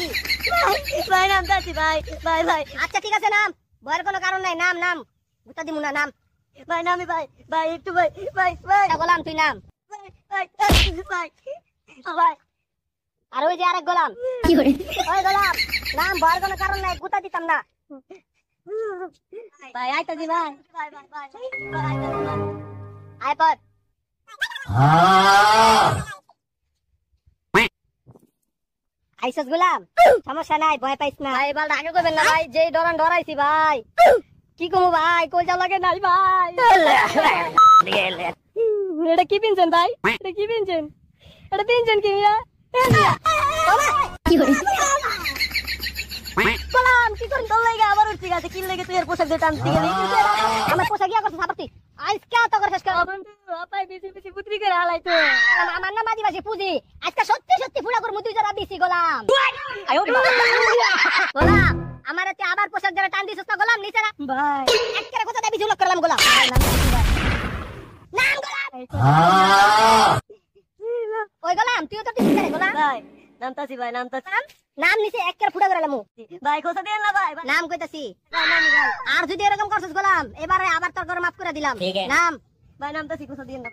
নাকি? ভাই নামতাছি ভাই ভাই ভাই আচ্ছা ঠিক আছে নাম, ভয়ের কোনো কারণ নাই, নাম নাম গুতা দিমু না, নাম। ভাই নামি ভাই ভাই একটু ভাই ভাই ভাই গোলাম তুই নাম। ভাই ভাই ভাই ভাই আর ওই যে আরেক গোলাম, ওই গোলাম নাম, ভয়ের কোনো কারণ নাই, গুতা দিতাম না। ভাই আইতাছি ভাই ভাই ভাই ভাই ভাই আইতাছি ভাই আয় পর। আইসস গোলাম, সমস্যা নাই, ভয় পাইস না। ভাই এবার আগে কইবেন না ভাই, যেই ডরান ডরাইছি ভাই। কি কমু ভাই, কই যা লাগে নাই ভাই। এটা কি পিনছেন ভাই, এটা কি পিনছেন, এটা পিনছেন কি মিয়া? গোলাম কি করেন তোর লাগে আবার উঠতে গেছে, কি লাগে তুই এর পোশাক দিয়ে টানতে গেলি? আমার পোশাক ইয়া করছিস আবার তুই, আজকে তো করে শেষ কর। বন্ধু আপাই বেশি বেশি পুত্রি করে হালাই তো। আমার নাম আদিবাসী পুঁজি, আজকে সত্যি সত্যি ফুলা করে মুতুই যারা দিছি গোলাম। গোলাম আমার হাতে আবার পোশাক যারা টান দিছিস না গোলাম, নিচে না ভাই একেবারে কথা দেবি ঝুলক করলাম গোলাম। নাম গোলাম, ওই গোলাম তুইও তো দিছিস রে গোলাম। ভাই নামতাছি ভাই নামতাছি নাম নিচে একেবারে ফুটা করে লামু। ভাই খোঁজা দেন না ভাই ভাই নাম কইতাছি, নামি ভাই আর যদি এরকম করছিস গোলাম, এবারে আবার তোর করে মাফ করে দিলাম। নাম ভাই নামতাছি খোঁজা দেন না।